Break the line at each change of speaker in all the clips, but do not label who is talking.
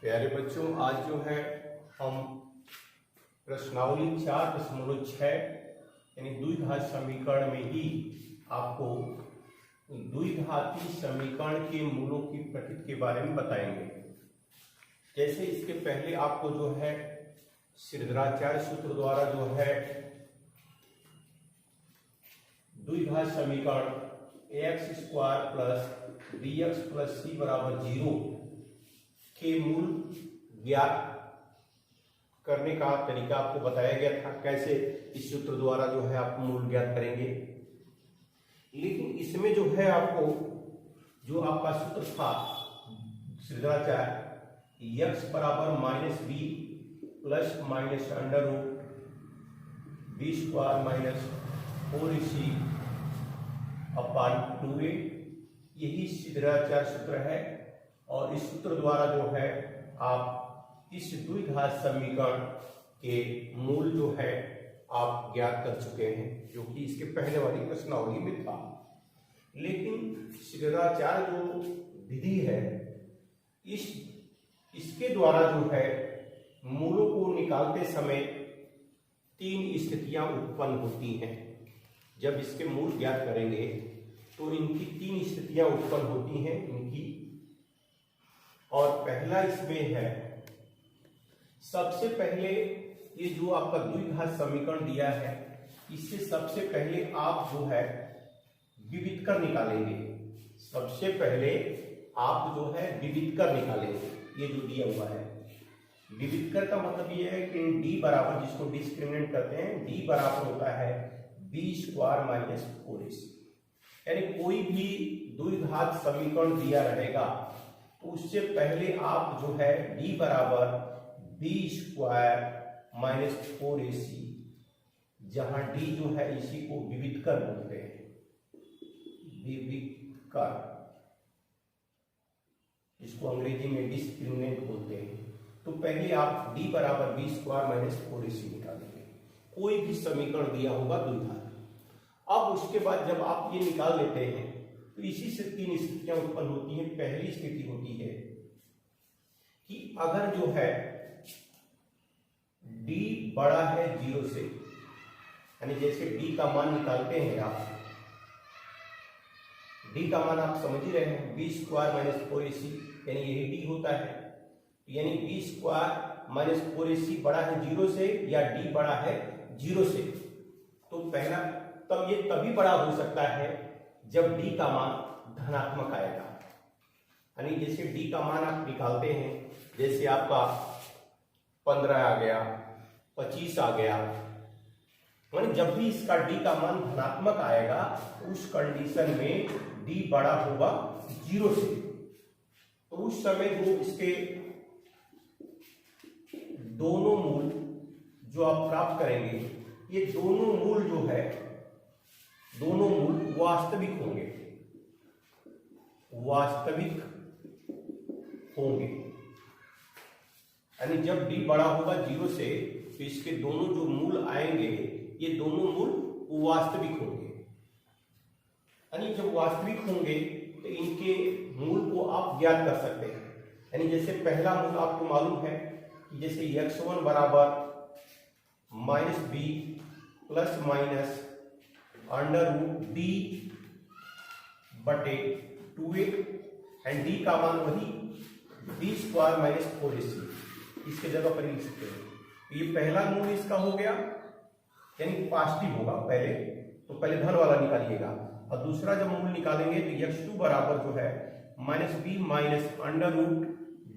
प्यारे बच्चों, आज जो है हम प्रश्नावली 4.6 यानी द्विघात समीकरण में ही आपको द्विघाती समीकरण के मूलों की प्रकृति के बारे में बताएंगे। जैसे इसके पहले आपको जो है श्रीधराचार्य सूत्र द्वारा जो है द्विघात समीकरण ax² + bx + c = 0 के मूल ज्ञात करने का तरीका आपको बताया गया था, कैसे इस सूत्र द्वारा जो है आप मूल ज्ञात करेंगे। लेकिन इसमें जो है आपको जो आपका सूत्र था Shridharacharya x = -b ± √b² - 4ac/2a, यही श्रीधराचार्य सूत्र है। और इस सूत्र द्वारा जो है आप इस द्विघात समीकरण के मूल जो है आप ज्ञात कर चुके हैं, जो कि इसके पहले वाली प्रश्नावली में था। लेकिन श्रीधराचार्य जो विधि है इसके द्वारा जो है मूलों को निकालते समय 3 स्थितियां उत्पन्न होती हैं। जब इसके मूल ज्ञात करेंगे तो इनकी 3 स्थितियां उत्पन्न होती हैं इनकी। और पहला इसमें है, सबसे पहले ये जो आपका द्विघात समीकरण दिया है इससे सबसे पहले आप जो है विविधकर निकालेंगे। सबसे पहले आप जो है विविधकर निकालेंगे। ये जो दिया हुआ है विविधकर का मतलब ये है कि d बराबर, जिसको डिस्क्रिमिनेंट करते हैं, d बराबर होता है b² - 4ac। यानी कोई भी द्विघात समीकरण दिया रहेगा तो उससे पहले आप जो है d बराबर b² - 4ac, जहां d जो है इसी को विविधकर बोलते हैं, विविधकर, इसको अंग्रेजी में डिस्क्रिमिनेंट बोलते हैं। तो पहले आप d बराबर b² - 4ac निकालेंगे, कोई भी समीकरण दिया होगा द्विघात। अब उसके बाद जब आप ये निकाल लेते हैं तो इसी से 3 स्थितियां उत्पन्न होती हैं। पहली स्थिति होती है कि अगर जो है d बड़ा है 0 से, यानी जैसे d का मान निकालते हैं आप, d का मान आप समझ ही रहे हैं, b² - 4ac, यानी यही d होता है। यानी b² - 4ac बड़ा है 0 से या d बड़ा है 0 से। तो पहला तब ये तभी बड़ा हो सकता है जब d का मान धनात्मक आएगा। यानी जैसे d का मान आप निकालते हैं, जैसे आपका 15 आ गया, 25 आ गया, यानी जब भी इसका d का मान धनात्मक आएगा उस कंडीशन में d बड़ा होगा 0 से। तो उस समय जो इसके दोनों मूल जो आप प्राप्त करेंगे, ये दोनों मूल जो है, दोनों मूल वास्तविक होंगे, वास्तविक होंगे। यानी जब d बड़ा होगा 0 से तो इसके दोनों जो मूल आएंगे ये दोनों मूल वास्तविक होंगे। यानी जब वास्तविक होंगे तो इनके मूल को आप ज्ञात कर सकते हैं। यानी जैसे पहला मूल आपको मालूम है कि जैसे x1 बराबर -b ± √d/2a, एंड d का मान वही b² - 4ac, इसके जगह पर लिख सकते हैं। ये पहला मूल इसका हो गया, यानी पॉजिटिव होगा पहले, तो पहले धन वाला निकालिएगा। और दूसरा जब मूल निकालेंगे तो x2 बराबर जो है -b -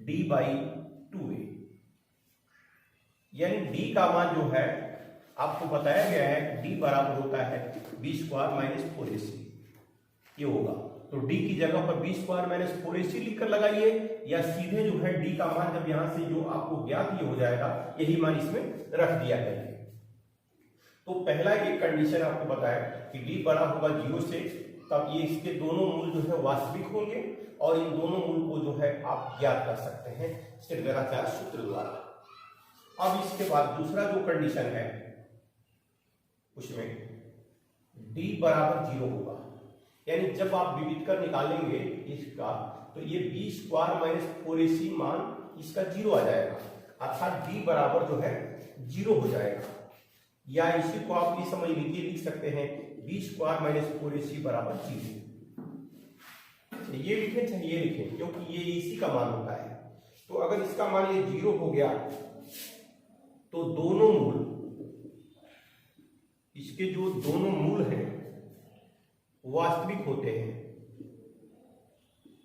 √d/2a, यानी d का मान जो है आपको बताया गया है d बराबर होता है b² - 4ac, ये होगा। तो d की जगह पर b² - 4ac लिखकर लगाइए, या सीधे जो है d का मान जब यहां से जो आपको ज्ञात ये हो जाएगा यही मान इसमें रख दिया करिए। तो पहला ये कंडीशन आपको बताया कि d बड़ा होगा 0 से, तब ये इसके दोनों मूल जो है वास्तविक होंगे और इन दोनों मूल को जो है आप ज्ञात कर सकते हैं श्रीधराचार्य सूत्र द्वारा। अब इसके बाद दूसरा जो कंडीशन है उसमें d बराबर 0 होगा, यानी जब आप विविधकर निकालेंगे इसका तो ये बी स्क्वायर माइनस 4ac मान इसका 0 आ जाएगा, अर्थात डी बराबर जो है 0 हो जाएगा। या इसी को आप ये समझ लीजिए, लिख सकते हैं बी स्क्वायर माइनस 4ac बराबर 0। ये लिखें चाहे ये लिखें, क्योंकि ये इसी का मान होता है। तो अगर इसका मान ये 0 हो गया तो दोनों मूल, इसके जो दोनों मूल हैं वास्तविक होते हैं,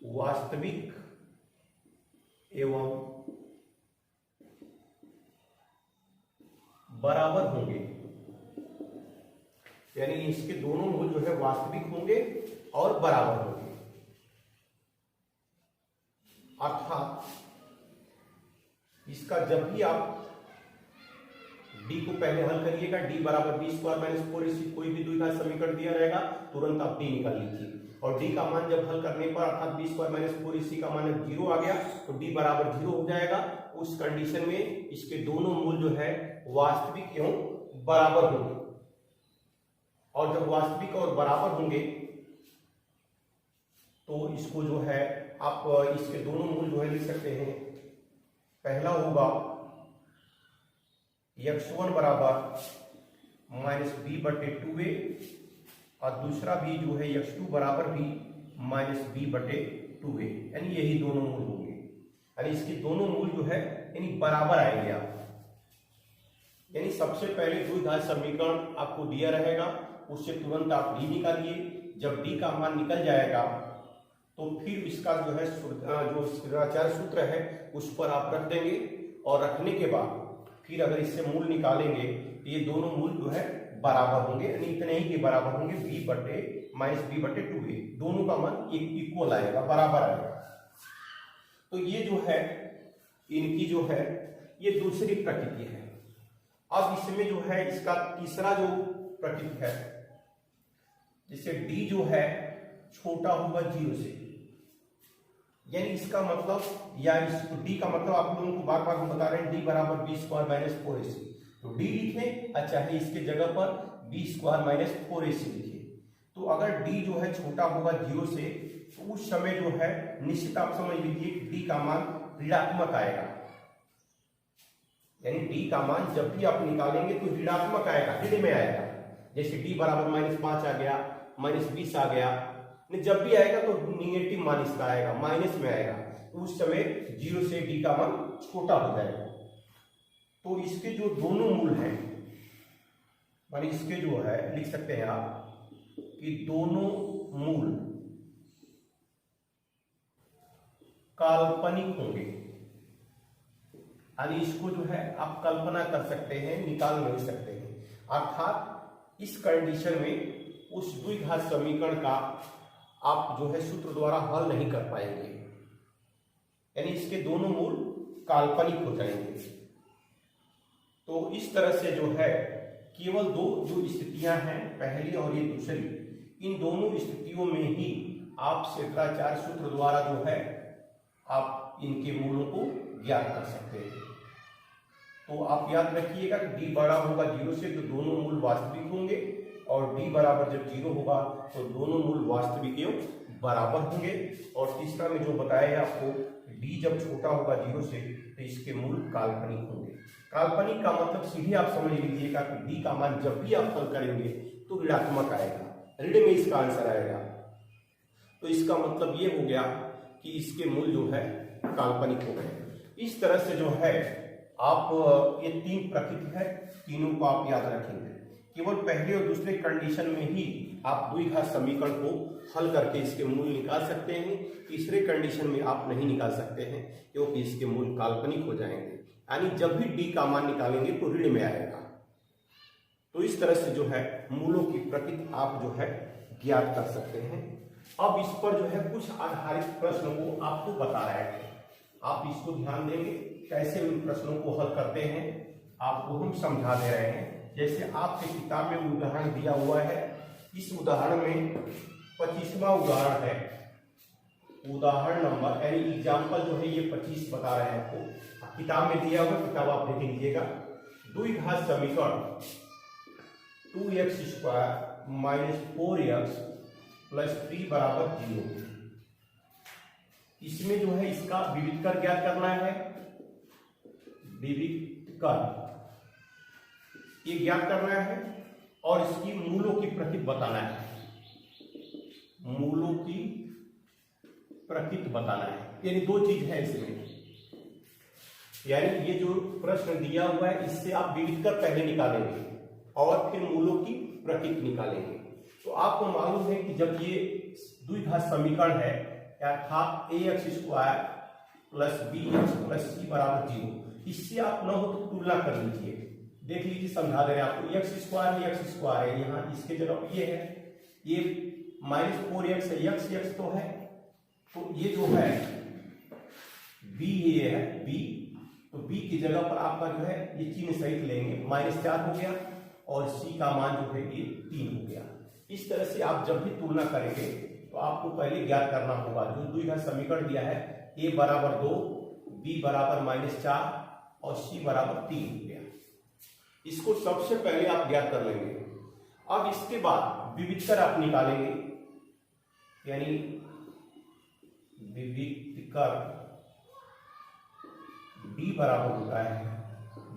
वास्तविक एवं बराबर होंगे। यानी इसके दोनों मूल जो है वास्तविक होंगे और बराबर होंगे। अर्थात इसका जब भी आप डी को पहले हल करिएगा, डी बराबर बी स्क्वायर माइनस 4ac, कोई भी द्विघात समीकरण दिया रहेगा तुरंत आप डी निकाल लीजिए। और डी का मान जब हल करने पर अर्थात बी स्क्वायर माइनस 4ac का मान 0 आ गया तो डी बराबर 0 हो जाएगा। उस कंडीशन में इसके दोनों मूल जो है वास्तविक एवं बराबर होंगे। और जब वास्तविक और बराबर होंगे तो इसको जो है आप इसके दोनों मूल जो है लिख सकते हैं। पहला होगा x1 बराबर माइनस बी बटे 2a, और दूसरा भी जो है x2 बराबर भी माइनस बी बटे 2a, यानी यही दोनों मूल होंगे। यानी इसके दोनों मूल जो है यानी बराबर आएंगे आप। यानी सबसे पहले द्विघात समीकरण आपको दिया रहेगा, उससे तुरंत आप डी निकालिए। जब डी का मान निकल जाएगा तो फिर इसका जो है जो स्थिराचार सूत्र है उस पर आप रख देंगे, और रखने के बाद फिर अगर इससे मूल निकालेंगे तो ये दोनों मूल जो है बराबर होंगे, यानी इतने ही के बराबर होंगे, बी बटे माइनस बी बटे 2a, दोनों का मान इक्वल आएगा, बराबर आएगा। तो ये जो है इनकी जो है ये दूसरी प्रकृति है। अब इसमें जो है इसका तीसरा जो प्रकृति है, जिससे डी जो है छोटा होगा 0 से, यानी इसका मतलब, या इसको डी का मतलब आप लोगों को बार बार हम बता रहे हैं, डी बराबर बी स्क्वायर माइनस 4ac, तो डी लिखें, अच्छा है इसके जगह पर बी स्क्वायर माइनस 4ac लिखिए। तो अगर डी जो है छोटा होगा 0 से तो उस समय जो है निश्चित आप समझ लीजिए डी का मान ऋणात्मक आएगा। यानी डी का मान जब भी आप निकालेंगे तो ऋणात्मक आएगा, ऋण में आएगा। जैसे डी बराबर माइनस 5 आ गया, माइनस 20 आ गया, जब भी आएगा तो निगेटिव मान इसका आएगा, माइनस में आएगा, तो उस समय 0 से डी का मान छोटा हो जाएगा। तो इसके जो दोनों मूल हैं, माने इसके जो है लिख सकते हैं आप कि दोनों मूल काल्पनिक होंगे। यानी इसको जो है आप कल्पना कर सकते हैं, निकाल नहीं सकते हैं। अर्थात इस कंडीशन में उस द्विघात समीकरण का आप जो है सूत्र द्वारा हल नहीं कर पाएंगे, यानी इसके दोनों मूल काल्पनिक हो जाएंगे। तो इस तरह से जो है केवल दो जो स्थितियां हैं, पहली और ये दूसरी, इन दोनों स्थितियों में ही आप क्षेत्राचार सूत्र द्वारा जो है आप इनके मूलों को ज्ञात कर सकते हैं। तो आप याद रखिएगा कि डी बड़ा होगा 0 से तो दोनों मूल वास्तविक होंगे, और डी बराबर जब 0 होगा तो दोनों मूल वास्तविक एवं बराबर होंगे। और तीसरा में जो बताया है आपको, डी जब छोटा होगा 0 से तो इसके मूल काल्पनिक होंगे। काल्पनिक का मतलब सीधे आप समझ लीजिएगा कि डी का मान जब भी आप हल करेंगे तो ऋणात्मक आएगा, ऋण में इसका आंसर आएगा। तो इसका मतलब ये हो गया कि इसके मूल जो है काल्पनिक हो गए। इस तरह से जो है आप ये तीन प्रकृति है, तीनों को आप याद रखेंगे। केवल पहले और दूसरे कंडीशन में ही आप द्विघात समीकरण को हल करके इसके मूल निकाल सकते हैं। तीसरे कंडीशन में आप नहीं निकाल सकते हैं क्योंकि इसके मूल काल्पनिक हो जाएंगे, यानी जब भी डी का मान निकालेंगे तो ऋण में आएगा। तो इस तरह से जो है मूलों की प्रकृति आप जो है ज्ञात कर सकते हैं। अब इस पर जो है कुछ आधारित प्रश्नों को आपको बता रहे हैं, आप इसको ध्यान देंगे कैसे उन प्रश्नों को हल करते हैं, आपको हम समझा दे रहे हैं। जैसे आपके किताब में उदाहरण दिया हुआ है, इस उदाहरण में 25वां उदाहरण है, उदाहरण नंबर यानी एग्जाम्पल जो है ये 25 बता रहे हैं आपको, किताब में दिया हुआ, किताब आप देख लीजिएगा। द्विघात समीकरण 2x² माइनस 4x प्लस 3 बराबर 0, इसमें जो है इसका विविधकर ज्ञात करना है, विविधकर ये ज्ञात करना है और इसकी मूलों की प्रकृति बताना है, मूलों की प्रकृति बताना है। यानी दो चीज है इसमें, यानी ये जो प्रश्न दिया हुआ है इससे आप विविधकर पहले निकालेंगे और फिर मूलों की प्रकृति निकालेंगे। तो आपको मालूम है कि जब ये द्विघात समीकरण है अर्थात ax² plus bx plus c बराबर 0, इससे आप न हो तो तुलना कर लीजिए, देख लीजिए, समझा दे रहे हैं आपको। x² है, यहाँ इसके जगह ये है, ये -4x है, x तो है, तो ये जो है b ये है b, तो b की जगह पर आपका जो है ये चिन्ह सहित लेंगे, -4 हो गया और c का मान जो है ये 3 हो गया। इस तरह से आप जब भी तुलना करेंगे तो आपको पहले ज्ञात करना होगा जो द्विघात समीकरण दिया है, a बराबर 2, b बराबर -4 और c बराबर 3 हो गया। इसको सबसे पहले आप ज्ञात कर लेंगे। अब इसके बाद विविधकर आप निकालेंगे, यानी विविधकर b बराबर होता है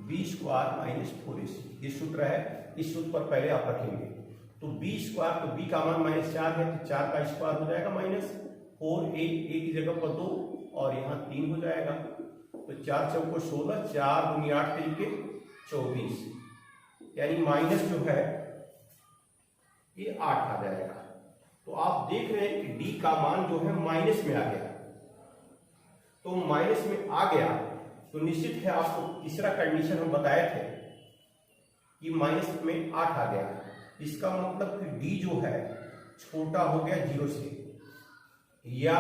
b² -4ac, ये सूत्र है, इस सूत्र पर पहले आप रखेंगे। तो b², तो b का मान -4 है तो 4 का स्क्वायर हो जाएगा -4, a की जगह पर 2 और यहाँ 3 हो जाएगा, तो 4 चौको 16, 4 दूनी 8 तरीके 24, यानी माइनस जो है ये 8 आ जाएगा। तो आप देख रहे हैं कि d का मान जो है माइनस में आ गया, तो माइनस में आ गया तो निश्चित है, आपको तीसरा कंडीशन हम बताए थे कि माइनस में 8 आ गया, इसका मतलब कि d जो है छोटा हो गया 0 से, या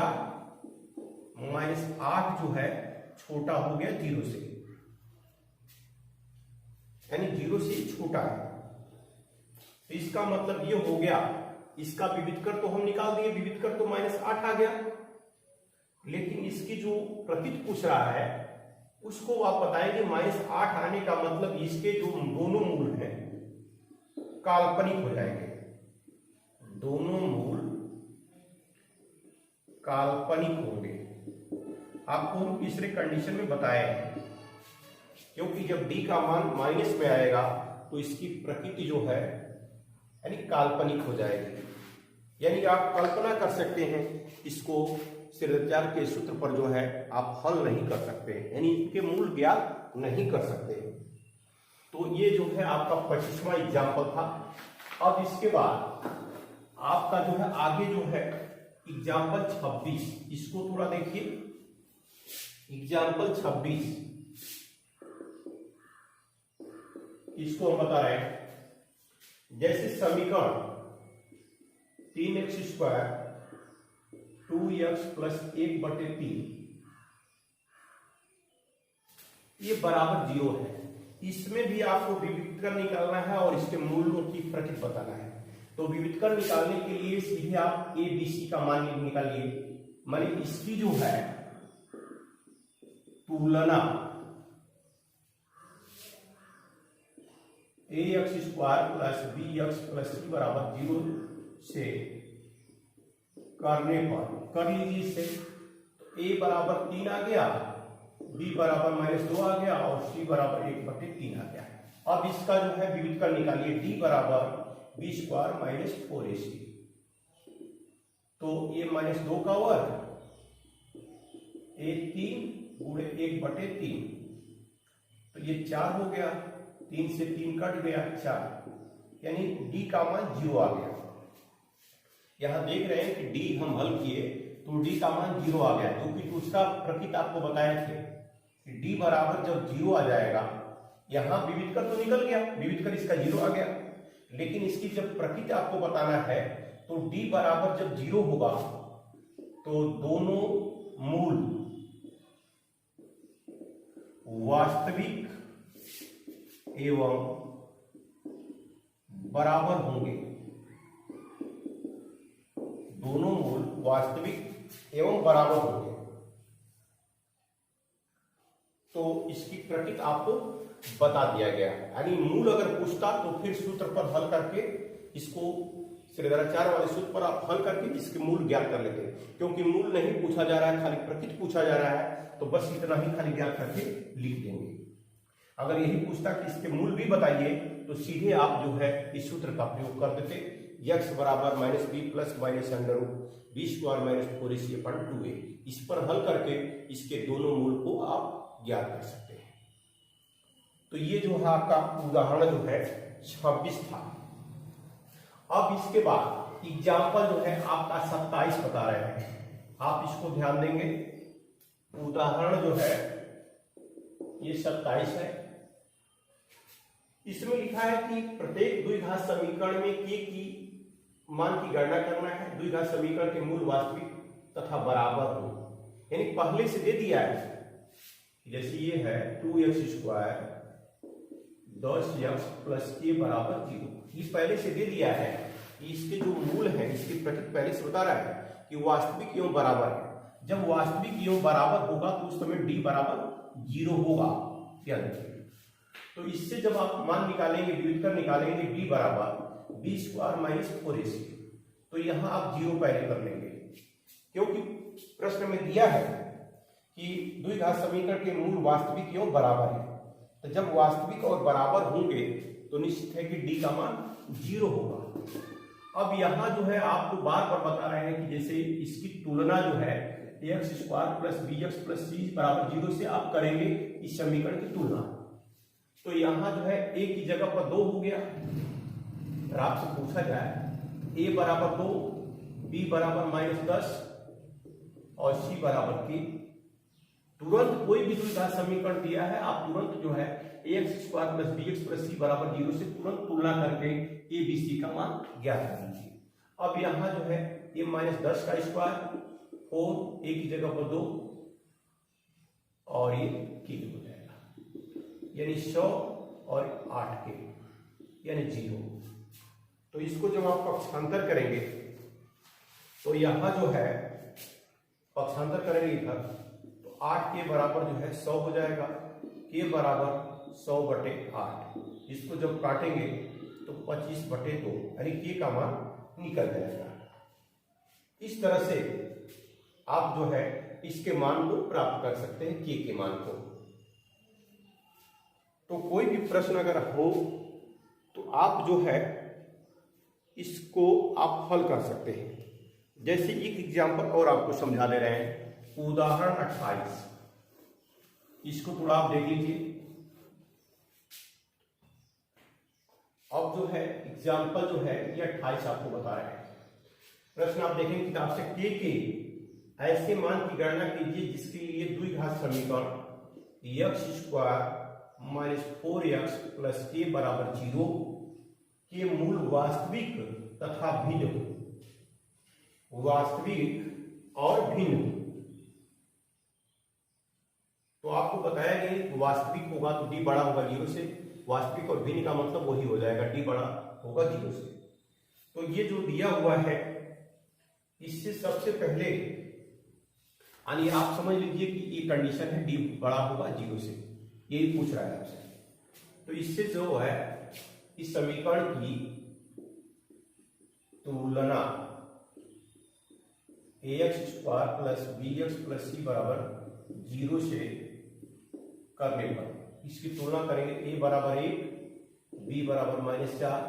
-8 जो है छोटा हो गया 0 से, यानी 0 से छोटा है। तो इसका मतलब ये हो गया, इसका विविधकर तो हम निकाल दिए, विविधकर तो -8 आ गया, लेकिन इसकी जो प्रकृति पूछ रहा है उसको आप बताएंगे। -8 आने का मतलब इसके जो दोनों मूल हैं काल्पनिक हो जाएंगे, दोनों मूल काल्पनिक होंगे। आपको हम तीसरे कंडीशन में बताए हैं, क्योंकि जब d का मान माइनस में आएगा तो इसकी प्रकृति जो है यानी काल्पनिक हो जाएगी। यानी आप कल्पना कर सकते हैं, इसको सिद्धांत के सूत्र पर जो है आप हल नहीं कर सकते, यानी इनके मूल ज्ञात नहीं कर सकते। तो ये जो है आपका 25वां एग्जाम्पल था। अब इसके बाद आपका जो है आगे जो है एग्जाम्पल 26, इसको थोड़ा देखिए। एग्जाम्पल 26 इसको हम बता रहे हैं, जैसे समीकरण 3x² 2x प्लस 1/3 ये बराबर 0 है, इसमें भी आपको विविधकर निकालना है और इसके मूलों की प्रकृति बताना है। तो विविधकर निकालने के लिए सीधे आप a b c का मान निकालिए, माने इसकी जो है तुलना ax² plus bx plus c बराबर 0 से करने पर कर लीजिए इसे। तो a बराबर 3 आ गया, b बराबर -2 आ गया और c बराबर 1/3 आ गया। अब इसका जो है विविधकर निकालिए, d बराबर b² -4ac, तो ये -2 का वर्ग a 3 गुणे 1/3, तो ये 4 हो गया, 3 से 3 कट गया 4, यानी d का मान 0 आ गया। यहां देख रहे हैं कि d हम हल किए तो d का मान 0 आ गया, क्योंकि दूसरा प्रकृति आपको बताए थे कि d बराबर जब 0 आ जाएगा, यहां विविधकर तो निकल गया, विविधकर इसका 0 आ गया, लेकिन इसकी जब प्रकृति आपको बताना है तो d बराबर जब 0 होगा तो दोनों मूल वास्तविक एवं बराबर होंगे, दोनों मूल वास्तविक एवं बराबर होंगे। तो इसकी प्रकृति आपको बता दिया गया, यानी मूल अगर पूछता तो फिर सूत्र पर हल करके इसको श्रेणीचार वाले सूत्र पर आप हल करके इसके मूल ज्ञात कर लेते हैं, क्योंकि मूल नहीं पूछा जा रहा है, खाली प्रकृति पूछा जा रहा है, तो बस इतना ही खाली ज्ञात करके लिख देंगे। अगर यही पूछता कि इसके मूल भी बताइए तो सीधे आप जो है इस सूत्र का प्रयोग कर देते, x बराबर minus b plus minus under root b square minus 4ac upon 2a। इस पर हल करके इसके दोनों मूल को आप ज्ञात कर सकते हैं। तो ये जो है आपका उदाहरण जो है 26 था। अब इसके बाद एग्जाम्पल जो है आपका 27 बता रहे हैं, आप इसको ध्यान देंगे। उदाहरण जो है ये 27 है। इसमें लिखा है कि प्रत्येक द्विघात समीकरण में k की मान की गणना करना है, द्विघात समीकरण के मूल वास्तविक तथा बराबर हो। यानी पहले से दे दिया है, जैसे ये है 2x square 10x plus a बराबर 0, ये पहले से दे दिया है। इसके जो मूल है इसकी प्रकृति पहले से बता रहा है कि वास्तविक एवं बराबर है। जब वास्तविक एवं बराबर होगा तो उस समय d बराबर 0 होगा, ध्यान रखिए। तो इससे जब आप मान निकालेंगे, व्युत्तर निकालेंगे d बराबर बी स्क्वायर माइनस 4ac, तो यहां आप 0 पहले कर लेंगे, क्योंकि प्रश्न में दिया है कि द्विघात समीकरण के मूल वास्तविक एवं बराबर है। तो जब वास्तविक और बराबर होंगे तो निश्चित है कि d का मान 0 होगा। अब यहाँ जो है आपको बार बार बता रहे हैं कि जैसे इसकी तुलना जो है x square plus b x plus c बराबर 0 से आप करेंगे इस समीकरण की तुलना। तो यहाँ जो है a की जगह पर 2 हो गया। अगर आपसे पूछा जाए a बराबर 2, b बराबर -10 और c बराबर k, तुरंत कोई भी द्विघात समीकरण दिया है आप तुरंत जो है x square plus b x plus c बराबर 0 से तुरंत तुलना करके ए बी सी का मान ज्ञात कर लीजिए। अब यहाँ जो है ये -10 का स्क्वायर 4, ए की जगह पर 2 और ये k हो जाएगा, यानी 100 और 8 के यानी 0। तो इसको जब आप पक्षांतर करेंगे तो यहाँ जो है पक्षांतर करेंगे इधर, तो 8 के बराबर जो है 100 हो जाएगा, k बराबर 100/8। इसको जब काटेंगे तो 25/2 यानी k का मान निकल जाएगा। इस तरह से आप जो है इसके मान को प्राप्त कर सकते हैं, k के मान को। तो कोई भी प्रश्न अगर हो तो आप जो है इसको आप हल कर सकते हैं। जैसे एक एग्जाम्पल और आपको समझा दे रहे हैं, उदाहरण 28, इसको थोड़ा आप देख लीजिए। अब जो है एग्जाम्पल जो है ये 28 आपको बता रहे हैं। प्रश्न आप देखेंगे किताब से, के ऐसे मान की गणना कीजिए जिसके लिए द्विघात समीकरण x square minus 4x plus k बराबर 0 के मूल वास्तविक तथा भिन्न हो, वास्तविक और भिन्न हो। तो आपको बताया गया वास्तविक होगा तो d बड़ा होगा 0 से, वास्तविक और भिन्न का मतलब वही हो जाएगा, d बड़ा होगा 0 से। तो ये जो दिया हुआ है इससे सबसे पहले यानी आप समझ लीजिए कि ये कंडीशन है d बड़ा होगा 0 से, यही पूछ रहा है आपसे। तो इससे जो है इस समीकरण की तुलना ax square plus b x plus c बराबर 0 से करने पर इसकी तुलना करेंगे, a बराबर 1, b बराबर -4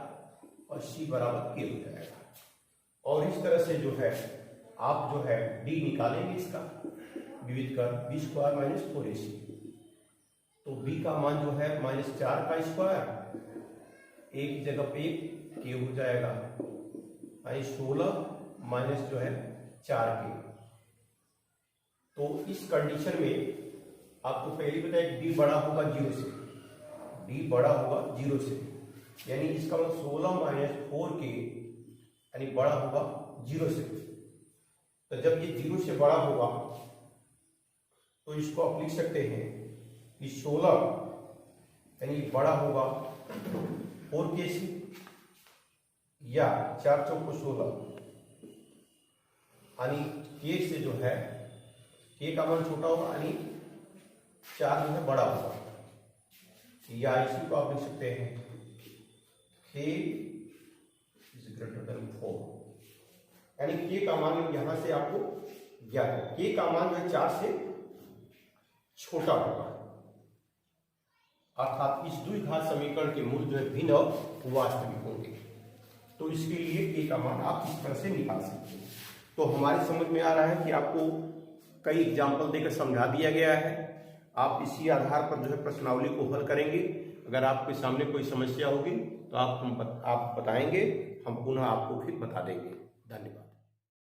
और c बराबर k हो जाएगा। और इस तरह से जो है आप जो है d निकालेंगे, इसका विविध कर बी स्क्वायर माइनस 4ac, तो b का मान जो है -4 का स्क्वायर, a की जगह पे k हो जाएगा, 16 माइनस जो है 4k। तो इस कंडीशन में आपको पहले बताया कि d बड़ा होगा 0 से, d बड़ा होगा 0 से, यानी इसका मतलब 16 माइनस 4k यानी बड़ा होगा 0 से। तो जब ये 0 से बड़ा होगा तो इसको आप लिख सकते हैं कि 16 यानी बड़ा होगा 4k से, या 4 चौको 16 यानी k से जो है k का मान छोटा होगा यानी 4 जो है बड़ा होगा, या इसी को आप लिख सकते हैं k ग्रेटर देन 4, यानी k का मान यहां से आपको ज्ञात है। k का मान जो है 4 से छोटा होगा, अर्थात इस द्विघात समीकरण के मूल जो है भिन्न और वास्तविक होंगे। तो इसके लिए k का मान आप इस तरह से निकाल सकते हैं। तो हमारे समझ में आ रहा है कि आपको कई एग्जाम्पल देकर समझा दिया गया है। आप इसी आधार पर जो है प्रश्नावली को हल करेंगे। अगर आपके सामने कोई समस्या होगी तो आप बताएंगे, हम पुनः आपको फिर बता देंगे। धन्यवाद।